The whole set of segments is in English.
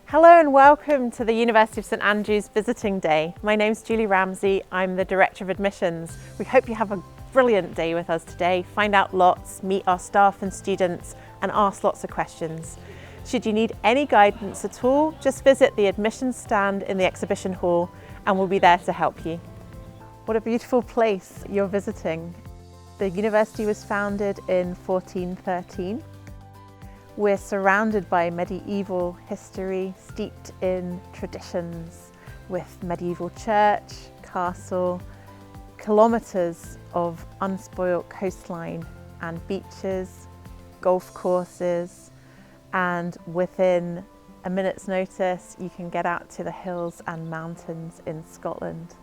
Hello and welcome to the University of St Andrews Visiting Day. My name's Julie Ramsey, I'm the Director of Admissions. We hope you have a brilliant day with us today, find out lots, meet our staff and students and ask lots of questions. Should you need any guidance at all, just visit the admissions stand in the exhibition hall and we'll be there to help you. What a beautiful place you're visiting. The university was founded in 1413. We're surrounded by medieval history, steeped in traditions, with medieval church, castle, kilometres of unspoilt coastline and beaches, golf courses, and within a minute's notice you can get out to the hills and mountains in Scotland.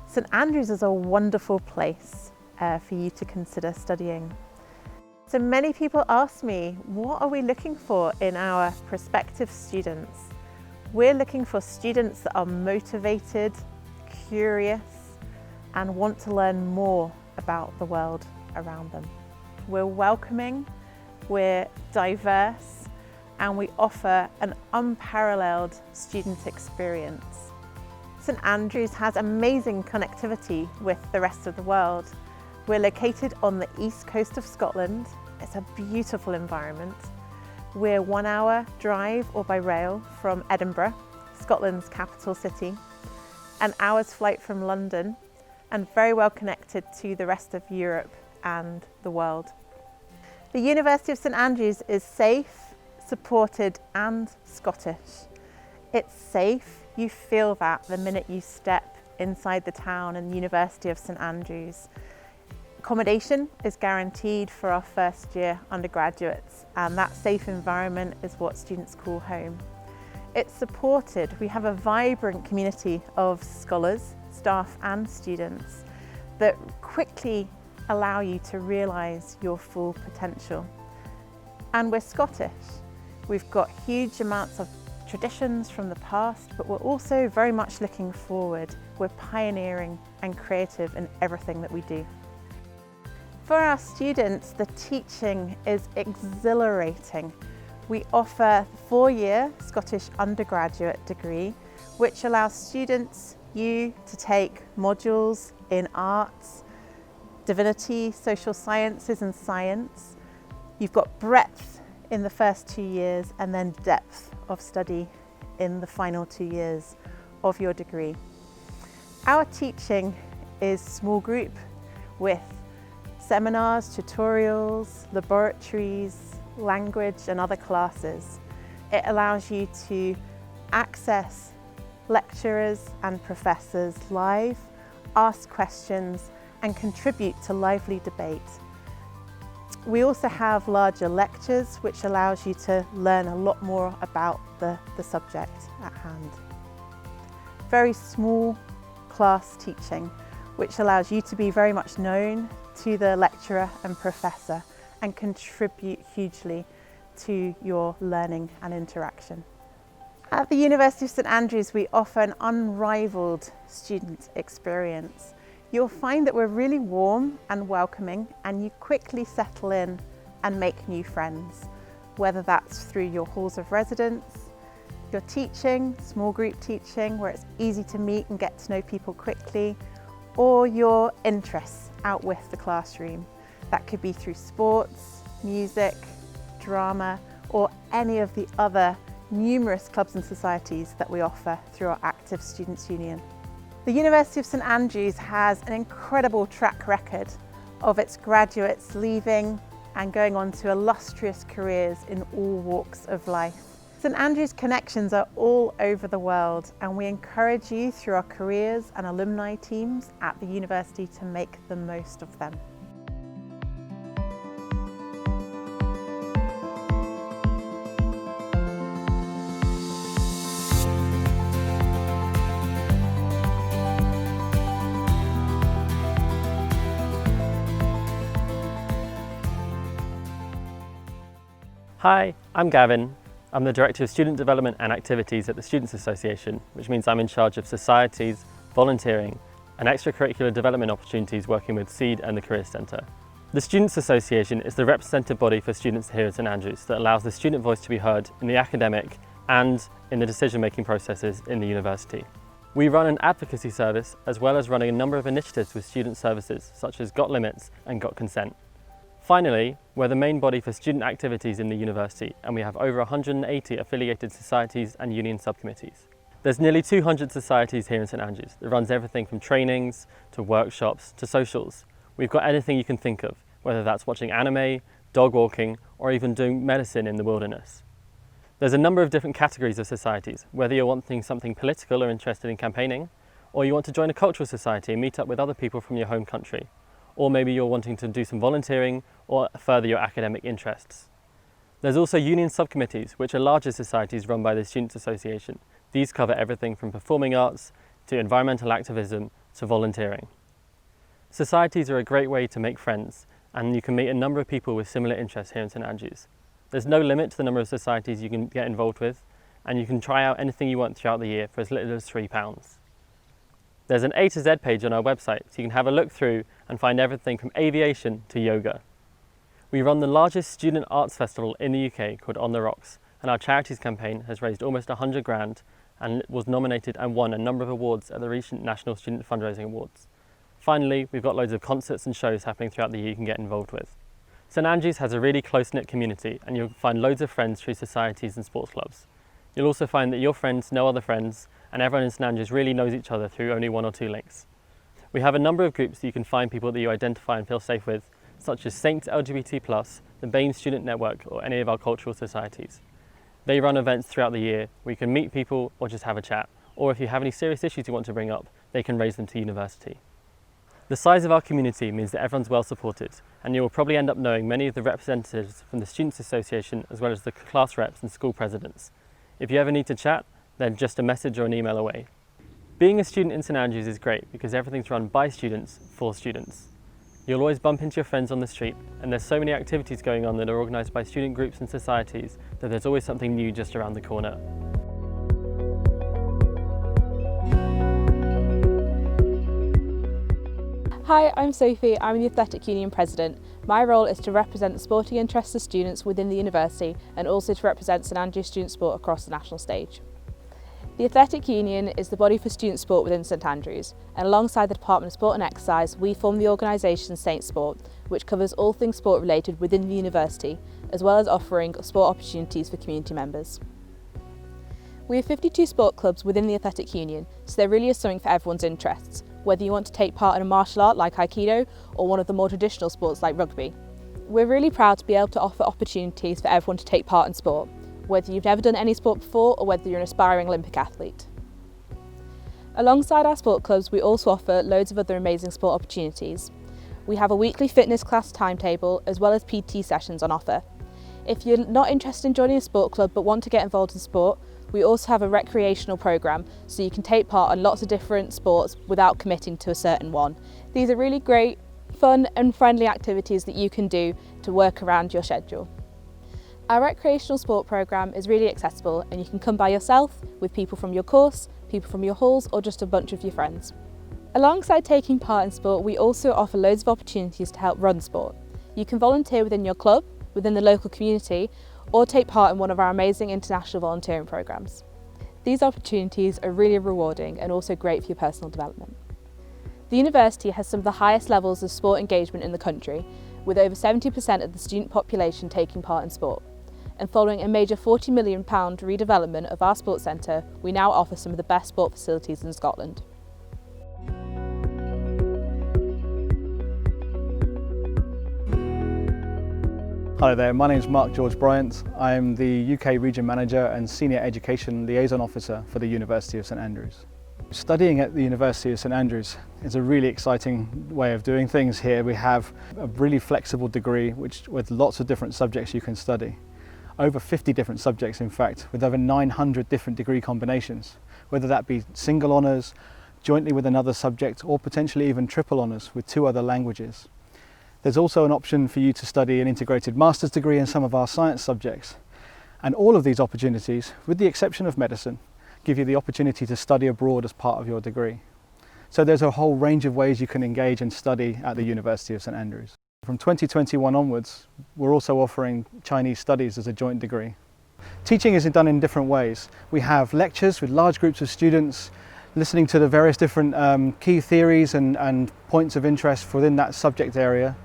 St Andrews is a wonderful place for you to consider studying. So many people ask me, what are we looking for in our prospective students? We're looking for students that are motivated, curious, and want to learn more about the world around them. We're welcoming, we're diverse, and we offer an unparalleled student experience. St Andrews has amazing connectivity with the rest of the world. We're located on the east coast of Scotland. It's a beautiful environment. We're 1 hour drive or by rail from Edinburgh, Scotland's capital city, an hour's flight from London, and very well connected to the rest of Europe and the world. The University of St Andrews is safe, supported and Scottish. It's safe, you feel that the minute you step inside the town and University of St Andrews. Accommodation is guaranteed for our first year undergraduates, and that safe environment is what students call home. It's supported. We have a vibrant community of scholars, staff and students that quickly allow you to realise your full potential. And we're Scottish. We've got huge amounts of traditions from the past, but we're also very much looking forward. We're pioneering and creative in everything that we do. For our students, the teaching is exhilarating. We offer a 4-year Scottish undergraduate degree, which allows students, you, to take modules in arts, divinity, social sciences and science. You've got breadth in the first 2 years and then depth of study in the final 2 years of your degree. Our teaching is small group with seminars, tutorials, laboratories, language and other classes. It allows you to access lecturers and professors live, ask questions and contribute to lively debate. We also have larger lectures which allows you to learn a lot more about the subject at hand. Very small class teaching which allows you to be very much known to the lecturer and professor and contribute hugely to your learning and interaction. At the University of St Andrews, we offer an unrivaled student experience. You'll find that we're really warm and welcoming and you quickly settle in and make new friends, whether that's through your halls of residence, your teaching, small group teaching, where it's easy to meet and get to know people quickly, or your interests out with the classroom. That could be through sports, music, drama, or any of the other numerous clubs and societies that we offer through our active Students' Union. The University of St Andrews has an incredible track record of its graduates leaving and going on to illustrious careers in all walks of life. St Andrews connections are all over the world and we encourage you through our careers and alumni teams at the university to make the most of them. Hi, I'm Gavin. I'm the Director of Student Development and Activities at the Students' Association, which means I'm in charge of societies, volunteering and extracurricular development opportunities working with SEED and the Careers Centre. The Students' Association is the representative body for students here at St Andrews that allows the student voice to be heard in the academic and in the decision-making processes in the university. We run an advocacy service as well as running a number of initiatives with student services such as Got Limits and Got Consent. Finally, we're the main body for student activities in the university and we have over 180 affiliated societies and union subcommittees. There's nearly 200 societies here in St Andrews that runs everything from trainings to workshops to socials. We've got anything you can think of, whether that's watching anime, dog walking, or even doing medicine in the wilderness. There's a number of different categories of societies, whether you're wanting something political or interested in campaigning, or you want to join a cultural society and meet up with other people from your home country, or maybe you're wanting to do some volunteering or further your academic interests. There's also union subcommittees, which are larger societies run by the Students' Association. These cover everything from performing arts to environmental activism to volunteering. Societies are a great way to make friends, and you can meet a number of people with similar interests here in St Andrews. There's no limit to the number of societies you can get involved with, and you can try out anything you want throughout the year for as little as £3. There's an A to Z page on our website, so you can have a look through and find everything from aviation to yoga. We run the largest student arts festival in the UK called On the Rocks, and our charities campaign has raised almost 100 grand and was nominated and won a number of awards at the recent National Student Fundraising Awards. Finally, we've got loads of concerts and shows happening throughout the year you can get involved with. St Andrews has a really close-knit community and you'll find loads of friends through societies and sports clubs. You'll also find that your friends know other friends and everyone in St Andrews really knows each other through only one or two links. We have a number of groups that you can find people that you identify and feel safe with, such as Saints LGBT+, the BAME Student Network or any of our cultural societies. They run events throughout the year where you can meet people or just have a chat, or if you have any serious issues you want to bring up, they can raise them to university. The size of our community means that everyone's well supported, and you will probably end up knowing many of the representatives from the Students' Association as well as the class reps and school presidents. If you ever need to chat, then just a message or an email away. Being a student in St Andrews is great because everything's run by students for students. You'll always bump into your friends on the street, and there's so many activities going on that are organised by student groups and societies that there's always something new just around the corner. Hi, I'm Sophie, I'm the Athletic Union President. My role is to represent the sporting interests of students within the university and also to represent St Andrews student sport across the national stage. The Athletic Union is the body for student sport within St Andrews, and alongside the Department of Sport and Exercise we form the organisation Saints Sport, which covers all things sport related within the university, as well as offering sport opportunities for community members. We have 52 sport clubs within the Athletic Union, so there really is something for everyone's interests, whether you want to take part in a martial art like Aikido or one of the more traditional sports like rugby. We're really proud to be able to offer opportunities for everyone to take part in sport, whether you've never done any sport before or whether you're an aspiring Olympic athlete. Alongside our sport clubs, we also offer loads of other amazing sport opportunities. We have a weekly fitness class timetable as well as PT sessions on offer. If you're not interested in joining a sport club but want to get involved in sport, we also have a recreational programme so you can take part in lots of different sports without committing to a certain one. These are really great, fun and friendly activities that you can do to work around your schedule. Our recreational sport programme is really accessible and you can come by yourself, with people from your course, people from your halls or just a bunch of your friends. Alongside taking part in sport, we also offer loads of opportunities to help run sport. You can volunteer within your club, within the local community, or take part in one of our amazing international volunteering programmes. These opportunities are really rewarding and also great for your personal development. The university has some of the highest levels of sport engagement in the country, with over 70% of the student population taking part in sport. And following a major £40 million redevelopment of our sports centre, we now offer some of the best sport facilities in Scotland. Hello there, my name is Mark George Bryant. I'm the UK Region Manager and Senior Education Liaison Officer for the University of St Andrews. Studying at the University of St Andrews is a really exciting way of doing things here. We have a really flexible degree with lots of different subjects you can study. Over 50 different subjects in fact, with over 900 different degree combinations, whether that be single honours, jointly with another subject, or potentially even triple honours with 2 other languages. There's also an option for you to study an integrated master's degree in some of our science subjects. And all of these opportunities, with the exception of medicine, give you the opportunity to study abroad as part of your degree. So there's a whole range of ways you can engage and study at the University of St Andrews. From 2021 onwards, we're also offering Chinese studies as a joint degree. Teaching is done in different ways. We have lectures with large groups of students listening to the various different key theories and points of interest within that subject area.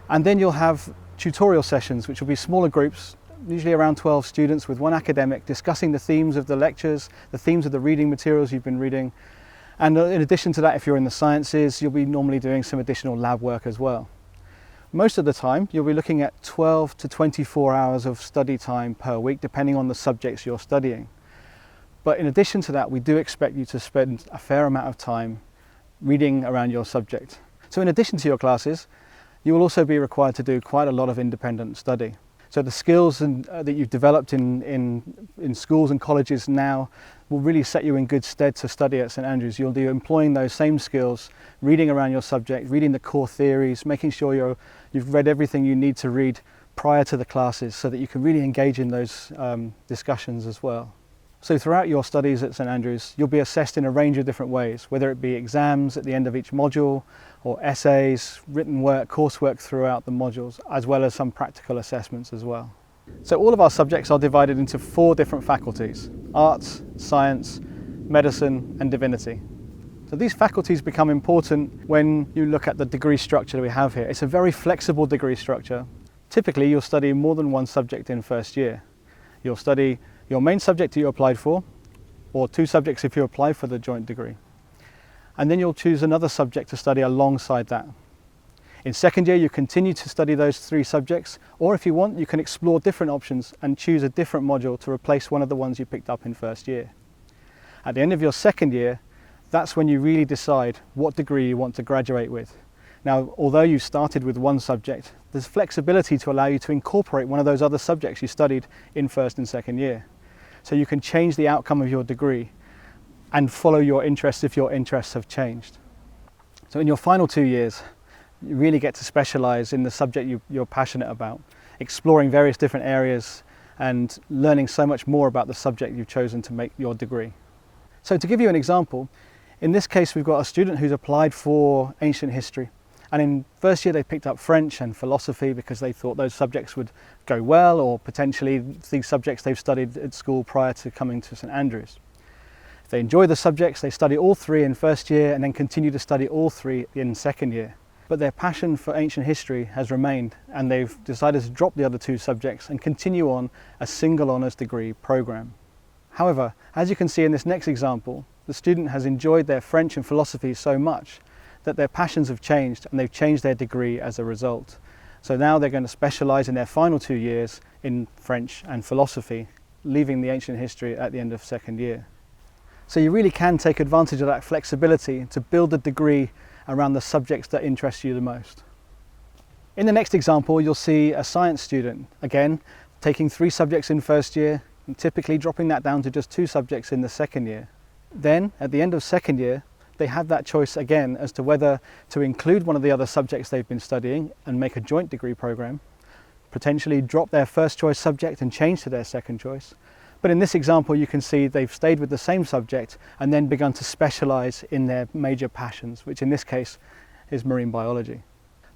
And then you'll have tutorial sessions, which will be smaller groups, usually around 12 students with one academic, discussing the themes of the lectures, the themes of the reading materials you've been reading. And in addition to that, if you're in the sciences, you'll be normally doing some additional lab work as well. Most of the time, you'll be looking at 12 to 24 hours of study time per week, depending on the subjects you're studying. But in addition to that, we do expect you to spend a fair amount of time reading around your subject. So in addition to your classes, you will also be required to do quite a lot of independent study. So the skills that you've developed in schools and colleges now will really set you in good stead to study at St Andrews. You'll be employing those same skills, reading around your subject, reading the core theories, making sure you've read everything you need to read prior to the classes so that you can really engage in those discussions as well. So throughout your studies at St Andrews, you'll be assessed in a range of different ways, whether it be exams at the end of each module, or essays, written work, coursework throughout the modules, as well as some practical assessments as well. So all of our subjects are divided into 4 different faculties: arts, science, medicine, and divinity. So these faculties become important when you look at the degree structure that we have here. It's a very flexible degree structure. Typically, you'll study more than one subject in first year. You'll study your main subject that you applied for, or 2 subjects if you apply for the joint degree. And then you'll choose another subject to study alongside that. In second year, you continue to study those 3 subjects, or if you want, you can explore different options and choose a different module to replace one of the ones you picked up in first year. At the end of your second year, that's when you really decide what degree you want to graduate with. Now, although you started with one subject, there's flexibility to allow you to incorporate one of those other subjects you studied in first and second year. So you can change the outcome of your degree and follow your interests if your interests have changed. So in your final 2 years, you really get to specialise in the subject you're passionate about, exploring various different areas and learning so much more about the subject you've chosen to make your degree. So to give you an example, in this case we've got a student who's applied for ancient history, and in first year they picked up French and philosophy because they thought those subjects would go well, or potentially these subjects they've studied at school prior to coming to St Andrews. If they enjoy the subjects, they study all 3 in first year and then continue to study all 3 in second year. But their passion for ancient history has remained, and they've decided to drop the other 2 subjects and continue on a single honours degree programme. However, as you can see in this next example, the student has enjoyed their French and philosophy so much that their passions have changed, and they've changed their degree as a result. So now they're going to specialise in their final 2 years in French and philosophy, leaving the ancient history at the end of second year. So you really can take advantage of that flexibility to build a degree around the subjects that interest you the most. In the next example, you'll see a science student, again, taking 3 subjects in first year, and typically dropping that down to just 2 subjects in the second year. Then, at the end of second year, they have that choice again as to whether to include one of the other subjects they've been studying and make a joint degree programme, potentially drop their first choice subject and change to their second choice. But in this example, you can see they've stayed with the same subject and then begun to specialise in their major passions, which in this case is marine biology.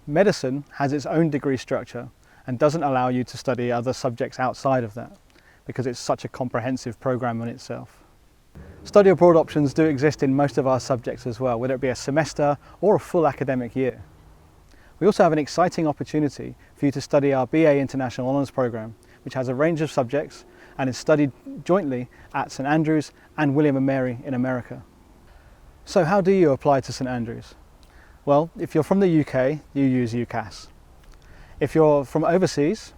Medicine has its own degree structure and doesn't allow you to study other subjects outside of that because it's such a comprehensive programme in itself. Study abroad options do exist in most of our subjects as well, whether it be a semester or a full academic year. We also have an exciting opportunity for you to study our BA International Honours programme, which has a range of subjects and is studied jointly at St Andrews and William & Mary in America. So how do you apply to St Andrews? Well, if you're from the UK, you use UCAS. If you're from overseas,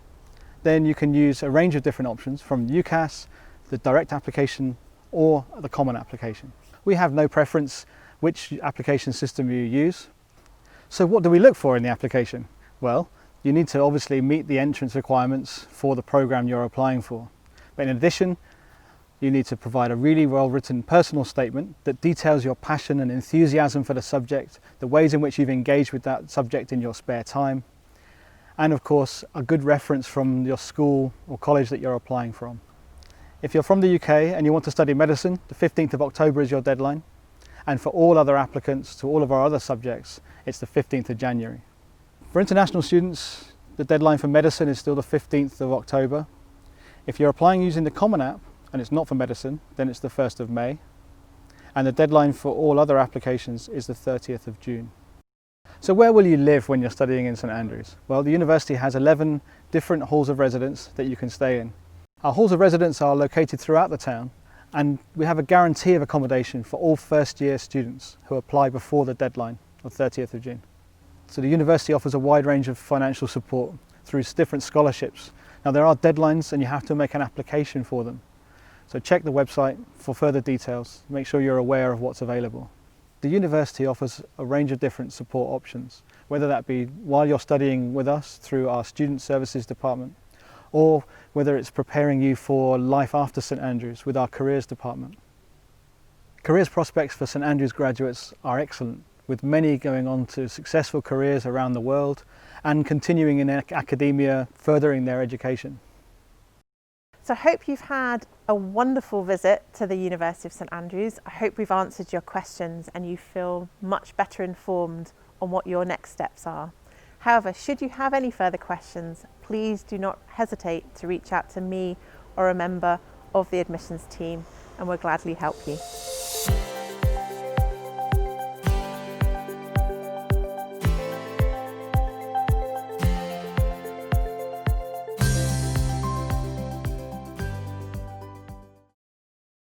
then you can use a range of different options from UCAS, the direct application, or the common application. We have no preference which application system you use. So what do we look for in the application? Well, you need to obviously meet the entrance requirements for the programme you're applying for. But in addition, you need to provide a really well-written personal statement that details your passion and enthusiasm for the subject, the ways in which you've engaged with that subject in your spare time, and of course, a good reference from your school or college that you're applying from. If you're from the UK and you want to study medicine, the 15th of October is your deadline. And for all other applicants to all of our other subjects, it's the 15th of January. For international students, the deadline for medicine is still the 15th of October. If you're applying using the Common App and it's not for medicine, then it's the 1st of May. And the deadline for all other applications is the 30th of June. So where will you live when you're studying in St Andrews? Well, the university has 11 different halls of residence that you can stay in. Our halls of residence are located throughout the town, and we have a guarantee of accommodation for all first year students who apply before the deadline of 30th of June. So the university offers a wide range of financial support through different scholarships. Now there are deadlines and you have to make an application for them. So check the website for further details, make sure you're aware of what's available. The university offers a range of different support options, whether that be while you're studying with us through our Student Services Department, or whether it's preparing you for life after St Andrews with our Careers Department. Careers prospects for St Andrews graduates are excellent, with many going on to successful careers around the world and continuing in academia, furthering their education. So I hope you've had a wonderful visit to the University of St Andrews. I hope we've answered your questions and you feel much better informed on what your next steps are. However, should you have any further questions, please do not hesitate to reach out to me or a member of the admissions team, and we'll gladly help you.